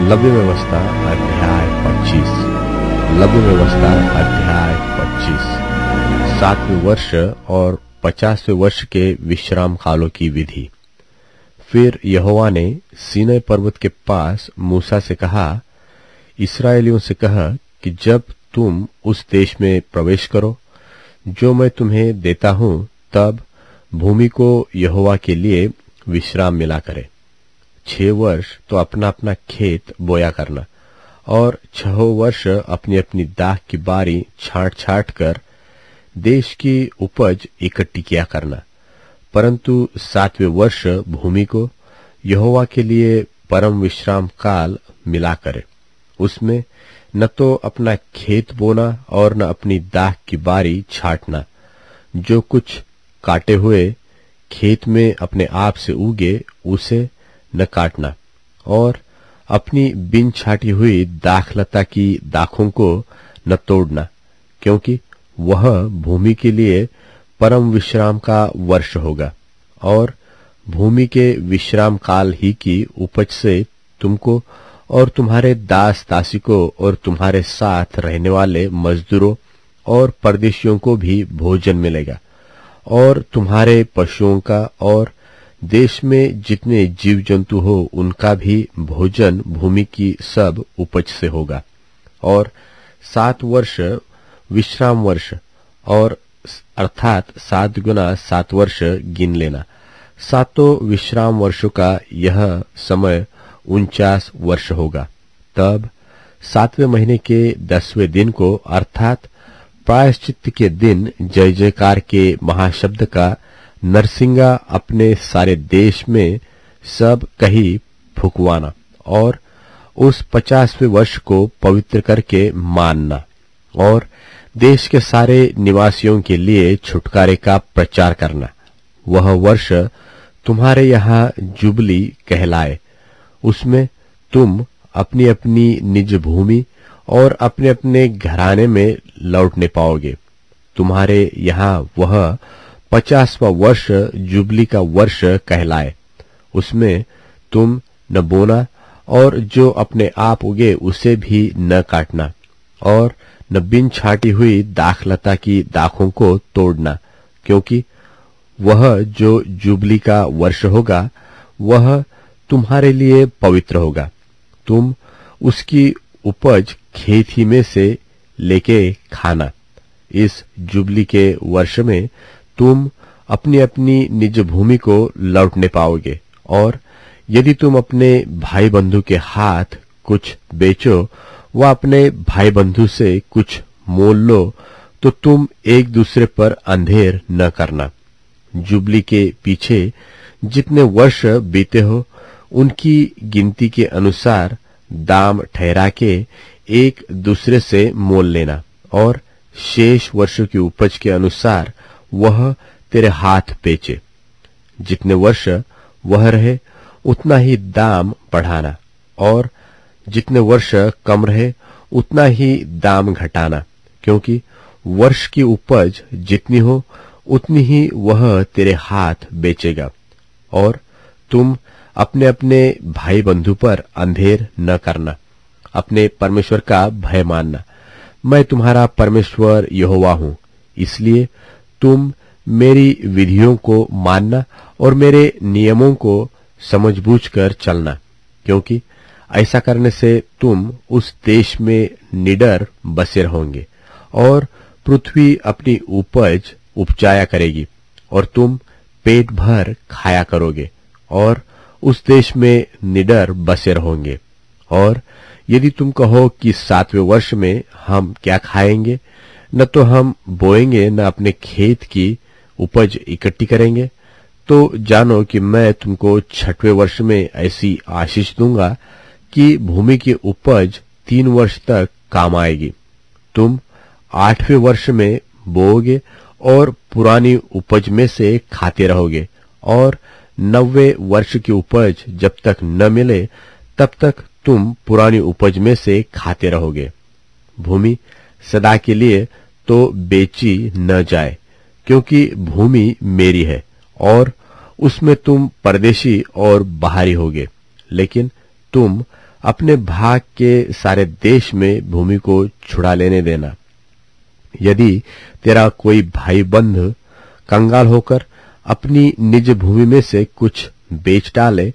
लव्य व्यवस्था अध्याय 25। लव्य व्यवस्था अध्याय 25। 7वें वर्ष और 50वें वर्ष के विश्राम कालों की विधि। फिर यहोवा ने सीनै पर्वत के पास मूसा से कहा, इस्राएलियों से कह कि जब तुम उस देश में प्रवेश करो जो मैं तुम्हें देता हूं, तब भूमि को यहोवा के लिए विश्राम मिला करे। 6 वर्ष तो अपना अपना खेत बोया करना, और 6 वर्ष अपनी अपनी दाख की बारी छांट छांट कर देश की उपज इकट्ठी किया करना। परंतु 7वें वर्ष भूमि को यहोवा के लिए परम विश्राम काल मिला करे। उसमें न तो अपना खेत बोना और न अपनी दाख की बारी छाटना। जो कुछ काटे हुए खेत में अपने आप से उगे उसे न काटना, और अपनी बिन छाटी हुई दाखलता की दाखों को न तोड़ना, क्योंकि वह भूमि के लिए परम विश्राम का वर्ष होगा। और भूमि के विश्राम काल ही की उपज से तुमको और तुम्हारे दास दासी को और तुम्हारे साथ रहने वाले मजदूरों और परदेशियों को भी भोजन मिलेगा, और तुम्हारे पशुओं का और देश में जितने जीव जंतु हो उनका भी भोजन भूमि की सब उपज से होगा। और 7 वर्ष विश्राम वर्ष, और अर्थात 7 गुना 7 वर्ष गिन लेना। 7 विश्राम वर्षों का यह समय 49 वर्ष होगा। तब 7वें महीने के 10वें दिन को, अर्थात प्रायश्चित के दिन, जय जयकार के महाशब्द का नरसिंगा अपने सारे देश में सब कहीं फुकवाना, और उस 50वें वर्ष को पवित्र करके मानना, और देश के सारे निवासियों के लिए छुटकारे का प्रचार करना। वह वर्ष तुम्हारे यहाँ जुबली कहलाए। उसमें तुम अपनी अपनी निज भूमि और अपने अपने घराने में लौटने पाओगे। तुम्हारे यहाँ वह 50वां वर्ष जुबली का वर्ष कहलाए। उसमें तुम न बोना, और जो अपने आप उगे उसे भी न काटना, और न बिन छाटी हुई दाखलता की दाखों को तोड़ना, क्योंकि वह जो जुबली का वर्ष होगा वह तुम्हारे लिए पवित्र होगा। तुम उसकी उपज खेत ही में से लेके खाना। इस जुबली के वर्ष में तुम अपनी अपनी निज भूमि को लौटने पाओगे। और यदि तुम अपने भाई बंधु के हाथ कुछ बेचो व अपने भाई बंधु से कुछ मोल लो, तो तुम एक दूसरे पर अंधेर न करना। जुबली के पीछे जितने वर्ष बीते हो उनकी गिनती के अनुसार दाम ठहरा के एक दूसरे से मोल लेना, और शेष वर्षों की उपज के अनुसार वह तेरे हाथ बेचे। जितने वर्ष वह रहे उतना ही दाम बढ़ाना, और जितने वर्ष कम रहे उतना ही दाम घटाना, क्योंकि वर्ष की उपज जितनी हो उतनी ही वह तेरे हाथ बेचेगा। और तुम अपने अपने भाई बंधु पर अंधेर न करना, अपने परमेश्वर का भय मानना। मैं तुम्हारा परमेश्वर यहोवा हूं, इसलिए तुम मेरी विधियों को मानना और मेरे नियमों को समझबूझकर चलना, क्योंकि ऐसा करने से तुम उस देश में निडर बसे रहोगे, और पृथ्वी अपनी उपज उपजाया करेगी, और तुम पेट भर खाया करोगे, और उस देश में निडर बसे रहोगे। और यदि तुम कहो कि 7वें वर्ष में हम क्या खाएंगे, न तो हम बोएंगे न अपने खेत की उपज इकट्ठी करेंगे, तो जानो कि मैं तुमको 6वें वर्ष में ऐसी आशीष दूंगा कि भूमि की उपज 3 वर्ष तक काम आएगी। तुम 8वें वर्ष में बोओगे और पुरानी उपज में से खाते रहोगे, और 9वें वर्ष की उपज जब तक न मिले तब तक तुम पुरानी उपज में से खाते रहोगे। भूमि सदा के लिए तो बेची न जाए, क्योंकि भूमि मेरी है, और उसमें तुम परदेशी और बाहरी होगे। लेकिन तुम अपने भाग के सारे देश में भूमि को छुड़ा लेने देना। यदि तेरा कोई भाई बंधु कंगाल होकर अपनी निज भूमि में से कुछ बेच डाले,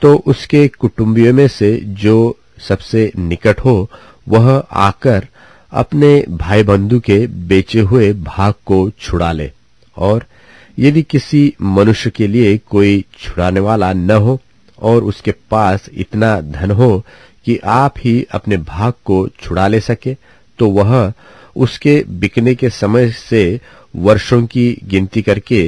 तो उसके कुटुंबियों में से जो सबसे निकट हो वह आकर अपने भाई बंधु के बेचे हुए भाग को छुड़ा ले। और यदि किसी मनुष्य के लिए कोई छुड़ाने वाला न हो और उसके पास इतना धन हो कि आप ही अपने भाग को छुड़ा ले सके, तो वह उसके बिकने के समय से वर्षों की गिनती करके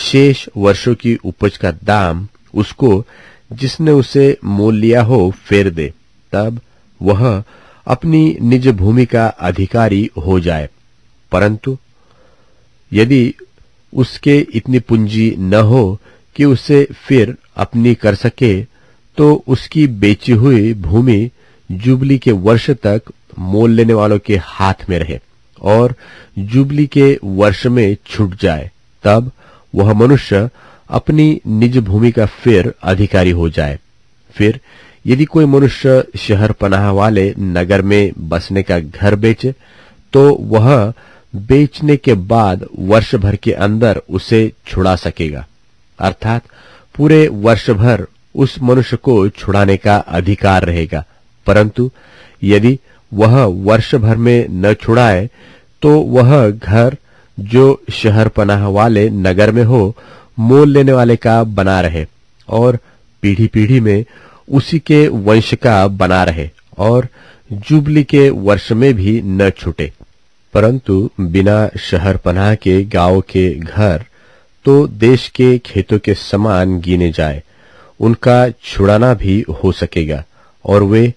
शेष वर्षों की उपज का दाम उसको जिसने उसे मोल लिया हो फेर दे। तब वह अपनी निज भूमि का अधिकारी हो जाए। परंतु यदि उसके इतनी पूंजी न हो कि उसे फिर अपनी कर सके, तो उसकी बेची हुई भूमि जुबली के वर्ष तक मोल लेने वालों के हाथ में रहे और जुबली के वर्ष में छूट जाए। तब वह मनुष्य अपनी निज भूमि का फिर अधिकारी हो जाए। फिर यदि कोई मनुष्य शहर पनाह वाले नगर में बसने का घर बेचे, तो वह बेचने के बाद वर्ष भर के अंदर उसे छुड़ा सकेगा। अर्थात पूरे वर्ष भर उस मनुष्य को छुड़ाने का अधिकार रहेगा। परंतु यदि वह वर्ष भर में न छुड़ाए, तो वह घर जो शहर पनाह वाले नगर में हो मोल लेने वाले का बना रहे और पीढ़ी पीढ़ी में उसी के वंश का बना रहे और जुबली के वर्ष में भी न छूटे। परंतु बिना शहर पनाह के गांव के घर तो देश के खेतों के समान गिने जाए, उनका छुड़ाना भी हो सकेगा और वे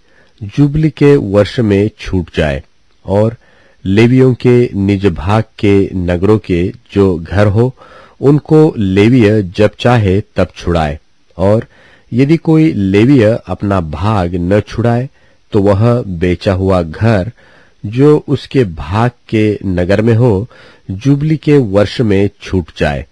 जुबली के वर्ष में छूट जाए। और लेवियों के निज भाग के नगरों के जो घर हो, उनको लेवीय जब चाहे तब छुड़ाए। और यदि कोई लेवीय अपना भाग न छुड़ाए, तो वह बेचा हुआ घर जो उसके भाग के नगर में हो जुबली के वर्ष में छूट जाए,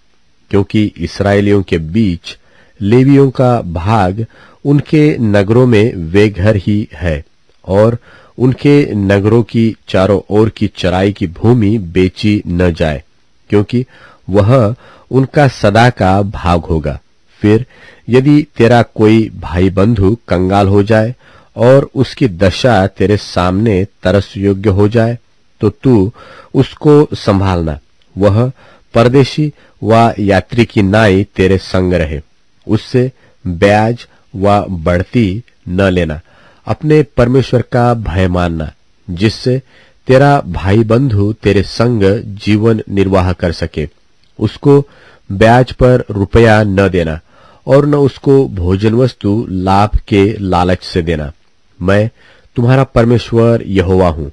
क्योंकि इस्राएलियों के बीच लेवियों का भाग उनके नगरों में वे घर ही है और उनके नगरों की चारों ओर की चराई की भूमि बेची न जाए, क्योंकि वह उनका सदा का भाग होगा। फिर यदि तेरा कोई भाई बंधु कंगाल हो जाए और उसकी दशा तेरे सामने तरस योग्य हो जाए, तो तू उसको संभालना। वह परदेशी व यात्री की नाई तेरे संग रहे, उससे ब्याज व बढ़ती न लेना। अपने परमेश्वर का भय मानना, जिससे तेरा भाई बंधु तेरे संग जीवन निर्वाह कर सके। उसको ब्याज पर रुपया न देना और न उसको भोजन वस्तु लाभ के लालच से देना। मैं तुम्हारा परमेश्वर यहोवा हूं।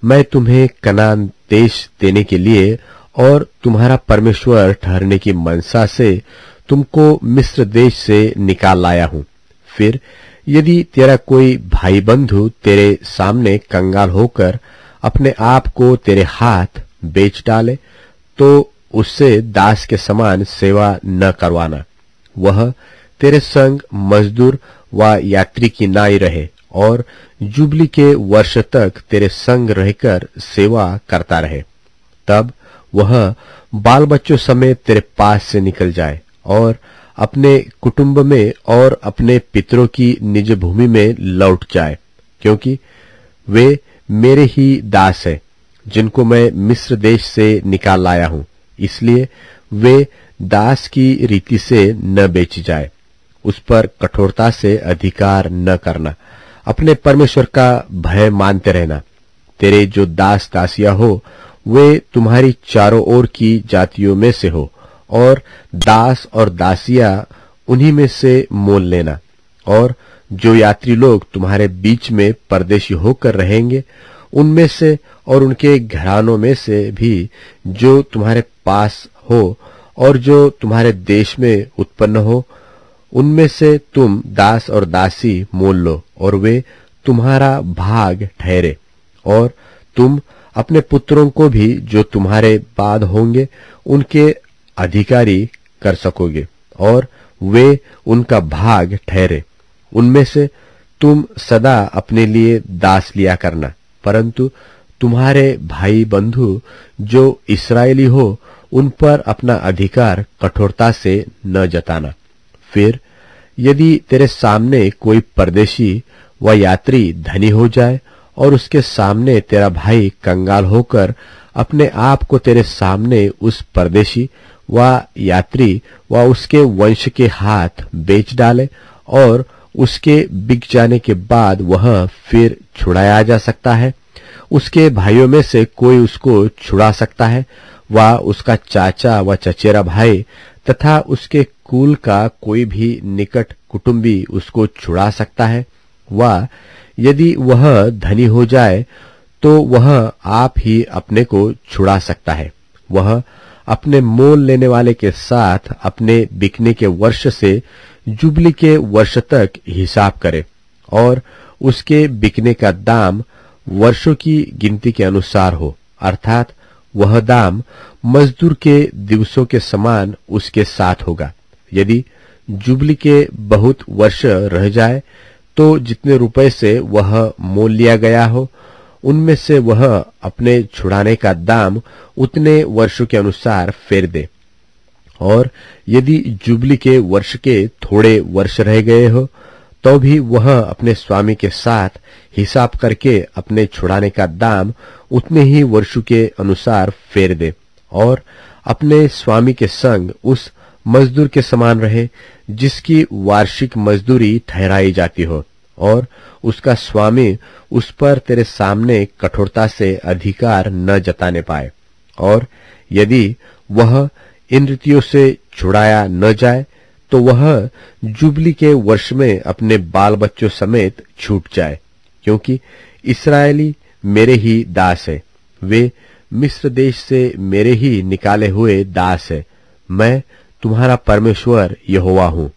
मैं तुम्हें कनान देश देने के लिए और तुम्हारा परमेश्वर ठहरने की मनसा से तुमको मिस्र देश से निकाल लाया हूं। फिर यदि तेरा कोई भाई बंधु तेरे सामने कंगाल होकर अपने आप को तेरे हाथ बेच डाले, तो उससे दास के समान सेवा न करवाना। वह तेरे संग मजदूर व यात्री की नाई रहे और जुबली के वर्ष तक तेरे संग रहकर सेवा करता रहे। तब वह बाल बच्चों समेत तेरे पास से निकल जाए और अपने कुटुंब में और अपने पितरों की निज भूमि में लौट जाए, क्योंकि वे मेरे ही दास हैं, जिनको मैं मिस्र देश से निकाल लाया हूं। इसलिए वे दास की रीति से न बेची जाए। उस पर कठोरता से अधिकार न करना। अपने परमेश्वर का भय मानते रहना। तेरे जो दास दासियां हो, वे तुम्हारी चारों ओर की जातियों में से हो और दास और दासियां उन्हीं में से मोल लेना। और जो यात्री लोग तुम्हारे बीच में परदेशी होकर रहेंगे, उनमें से और उनके घरानों में से भी जो तुम्हारे पास हो और जो तुम्हारे देश में उत्पन्न हो, उनमें से तुम दास और दासी मोल लो और वे तुम्हारा भाग ठहरे। और तुम अपने पुत्रों को भी जो तुम्हारे बाद होंगे उनके अधिकारी कर सकोगे और वे उनका भाग ठहरे। उनमें से तुम सदा अपने लिए दास लिया करना, परंतु तुम्हारे भाई बंधु जो इस्राएली हो उन पर अपना अधिकार कठोरता से न जताना। फिर यदि तेरे सामने कोई परदेशी व यात्री धनी हो जाए और उसके सामने तेरा भाई कंगाल होकर अपने आप को तेरे सामने उस परदेशी व यात्री व उसके वंश के हाथ बेच डाले और उसके बिक जाने के बाद वह फिर छुड़ाया जा सकता है, उसके भाइयों में से कोई उसको छुड़ा सकता है, व उसका चाचा व चचेरा भाई तथा उसके कुल का कोई भी निकट कुटुंबी उसको छुड़ा सकता है, व यदि वह धनी हो जाए तो वह आप ही अपने को छुड़ा सकता है। वह अपने मोल लेने वाले के साथ अपने बिकने के वर्ष से जुबली के वर्ष तक हिसाब करे और उसके बिकने का दाम वर्षों की गिनती के अनुसार हो, अर्थात वह दाम मजदूर के दिवसों के समान उसके साथ होगा। यदि जुबली के बहुत वर्ष रह जाए तो जितने रुपए से वह मोल लिया गया हो उनमें से वह अपने छुड़ाने का दाम उतने वर्षों के अनुसार फेर दे। और यदि जुबली के वर्ष के थोड़े वर्ष रह गए हो तो भी वह अपने स्वामी के साथ हिसाब करके अपने छुड़ाने का दाम उतने ही वर्षों के अनुसार फेर दे और अपने स्वामी के संग उस मजदूर के समान रहे जिसकी वार्षिक मजदूरी ठहराई जाती हो, और उसका स्वामी उस पर तेरे सामने कठोरता से अधिकार न जताने पाए। और यदि वह इन रीतियों से छुड़ाया न जाए तो वह जुबली के वर्ष में अपने बाल बच्चों समेत छूट जाए, क्योंकि इस्राएली मेरे ही दास है, वे मिस्र देश से मेरे ही निकाले हुए दास है। मैं तुम्हारा परमेश्वर यहोवा हूं।